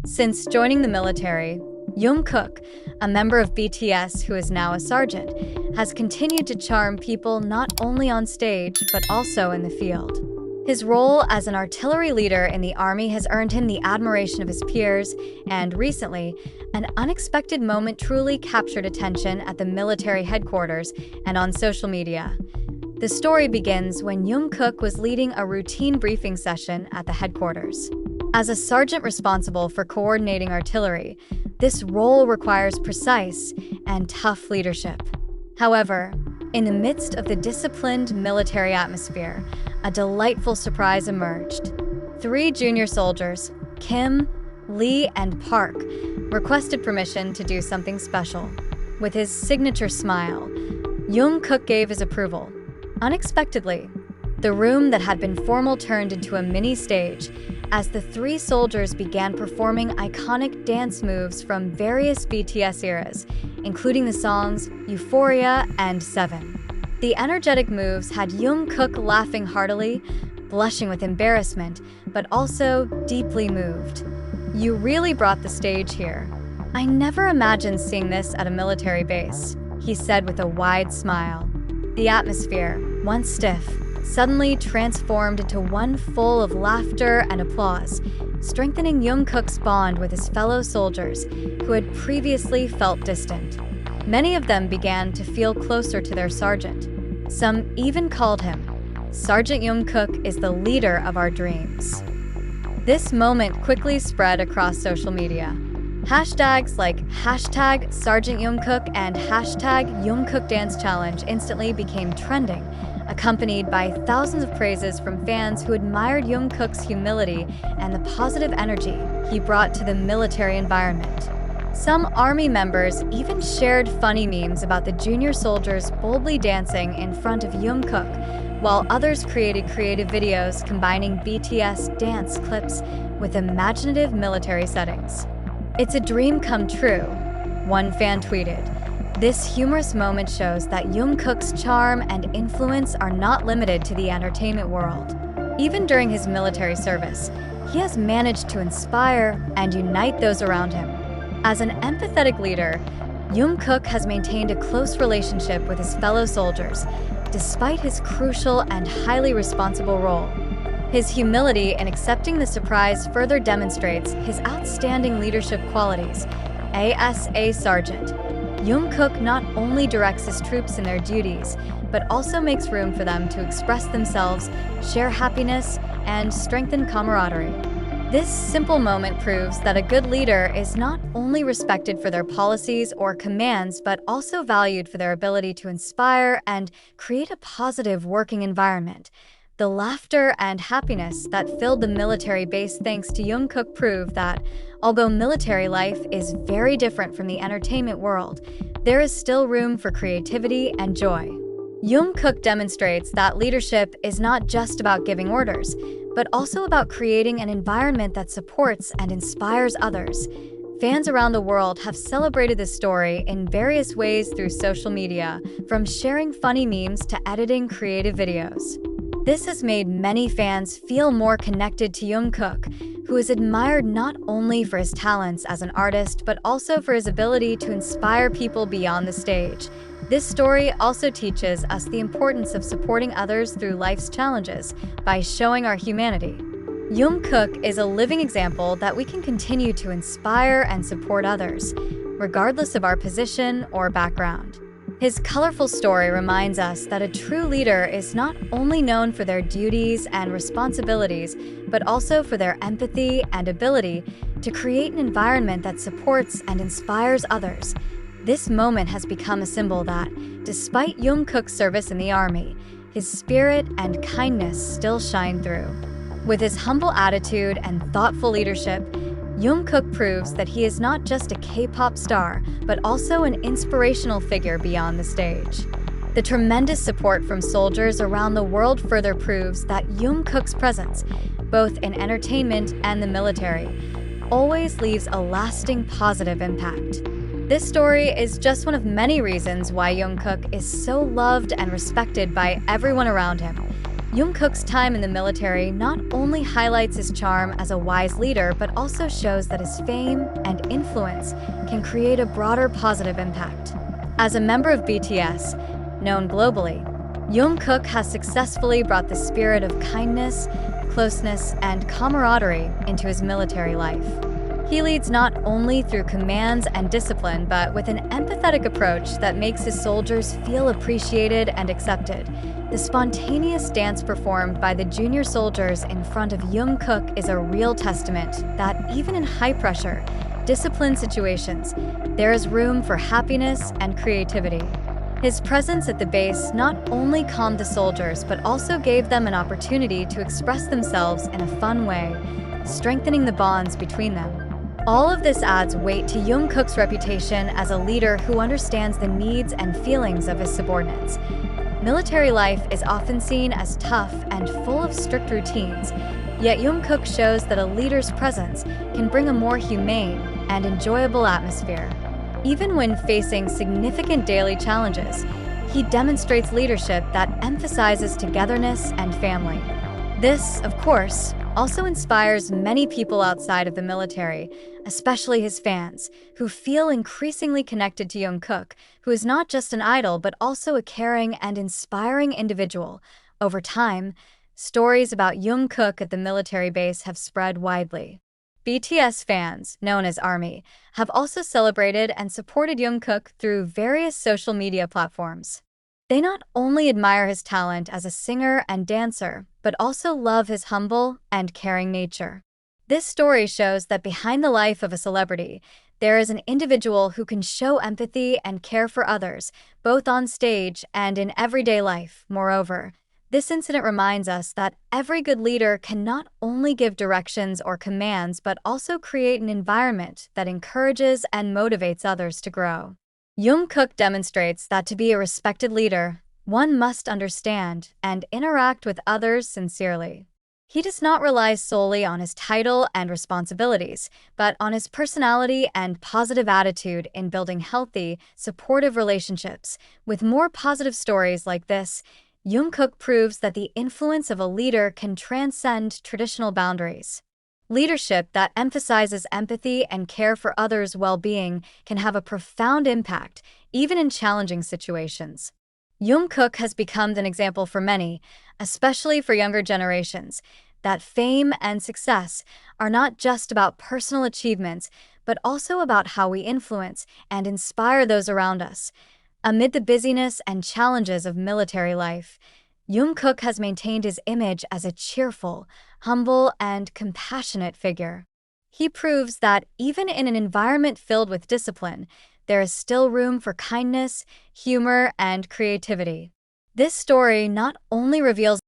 Since joining the military, Jungkook, a member of BTS who is now a sergeant, has continued to charm people not only on stage but also in the field. His role as an artillery leader in the army has earned him the admiration of his peers, and recently, an unexpected moment truly captured attention at the military headquarters and on social media. The story begins when Jungkook was leading a routine briefing session at the headquarters. As a sergeant responsible for coordinating artillery, this role requires precise and tough leadership. However, in the midst of the disciplined military atmosphere, a delightful surprise emerged. 3 junior soldiers, Kim, Lee, and Park, requested permission to do something special. With his signature smile, Jungkook gave his approval. Unexpectedly, the room that had been formal turned into a mini stage as the 3 soldiers began performing iconic dance moves from various BTS eras, including the songs Euphoria and 7. The energetic moves had Jungkook laughing heartily, blushing with embarrassment, but also deeply moved. "You really brought the stage here. I never imagined seeing this at a military base," he said with a wide smile. The atmosphere, once stiff, suddenly transformed into one full of laughter and applause, strengthening Jungkook's bond with his fellow soldiers who had previously felt distant. Many of them began to feel closer to their sergeant. Some even called him, "Sergeant Jungkook is the leader of our dreams." This moment quickly spread across social media. Hashtags like #Sergeant Jungkook and #Jungkook Dance Challenge instantly became trending, accompanied by thousands of praises from fans who admired Jungkook's humility and the positive energy he brought to the military environment. Some army members even shared funny memes about the junior soldiers boldly dancing in front of Jungkook, while others created creative videos combining BTS dance clips with imaginative military settings. "It's a dream come true," one fan tweeted. This humorous moment shows that Jungkook's charm and influence are not limited to the entertainment world. Even during his military service, he has managed to inspire and unite those around him. As an empathetic leader, Jungkook has maintained a close relationship with his fellow soldiers, despite his crucial and highly responsible role. His humility in accepting the surprise further demonstrates his outstanding leadership qualities. As a sergeant, Jungkook not only directs his troops in their duties, but also makes room for them to express themselves, share happiness, and strengthen camaraderie. This simple moment proves that a good leader is not only respected for their policies or commands, but also valued for their ability to inspire and create a positive working environment. The laughter and happiness that filled the military base thanks to Jungkook prove that, although military life is very different from the entertainment world, there is still room for creativity and joy. Jungkook demonstrates that leadership is not just about giving orders, but also about creating an environment that supports and inspires others. Fans around the world have celebrated this story in various ways through social media, from sharing funny memes to editing creative videos. This has made many fans feel more connected to Jungkook, who is admired not only for his talents as an artist, but also for his ability to inspire people beyond the stage. This story also teaches us the importance of supporting others through life's challenges by showing our humanity. Jungkook is a living example that we can continue to inspire and support others, regardless of our position or background. His colorful story reminds us that a true leader is not only known for their duties and responsibilities, but also for their empathy and ability to create an environment that supports and inspires others. This moment has become a symbol that, despite Jungkook's service in the army, his spirit and kindness still shine through. With his humble attitude and thoughtful leadership, Jungkook proves that he is not just a K-pop star, but also an inspirational figure beyond the stage. The tremendous support from soldiers around the world further proves that Jungkook's presence, both in entertainment and the military, always leaves a lasting positive impact. This story is just one of many reasons why Jungkook is so loved and respected by everyone around him. Jungkook's time in the military not only highlights his charm as a wise leader, but also shows that his fame and influence can create a broader positive impact. As a member of BTS, known globally, Jungkook has successfully brought the spirit of kindness, closeness, and camaraderie into his military life. He leads not only through commands and discipline, but with an empathetic approach that makes his soldiers feel appreciated and accepted. The spontaneous dance performed by the junior soldiers in front of Jungkook is a real testament that even in high-pressure, disciplined situations, there is room for happiness and creativity. His presence at the base not only calmed the soldiers, but also gave them an opportunity to express themselves in a fun way, strengthening the bonds between them. All of this adds weight to Jungkook's reputation as a leader who understands the needs and feelings of his subordinates. Military life is often seen as tough and full of strict routines, yet Jungkook shows that a leader's presence can bring a more humane and enjoyable atmosphere. Even when facing significant daily challenges, he demonstrates leadership that emphasizes togetherness and family. This, of course, also inspires many people outside of the military, especially his fans, who feel increasingly connected to Jungkook, who is not just an idol but also a caring and inspiring individual. Over time, stories about Jungkook at the military base have spread widely. BTS fans, known as ARMY, have also celebrated and supported Jungkook through various social media platforms. They not only admire his talent as a singer and dancer, but also love his humble and caring nature. This story shows that behind the life of a celebrity, there is an individual who can show empathy and care for others, both on stage and in everyday life. Moreover, this incident reminds us that every good leader can not only give directions or commands, but also create an environment that encourages and motivates others to grow. Jungkook demonstrates that to be a respected leader, one must understand and interact with others sincerely. He does not rely solely on his title and responsibilities, but on his personality and positive attitude in building healthy, supportive relationships. With more positive stories like this, Jungkook proves that the influence of a leader can transcend traditional boundaries. Leadership that emphasizes empathy and care for others' well-being can have a profound impact, even in challenging situations. Jungkook has become an example for many, especially for younger generations, that fame and success are not just about personal achievements, but also about how we influence and inspire those around us. Amid the busyness and challenges of military life, Jungkook has maintained his image as a cheerful, humble, and compassionate figure. He proves that even in an environment filled with discipline, there is still room for kindness, humor, and creativity. This story not only reveals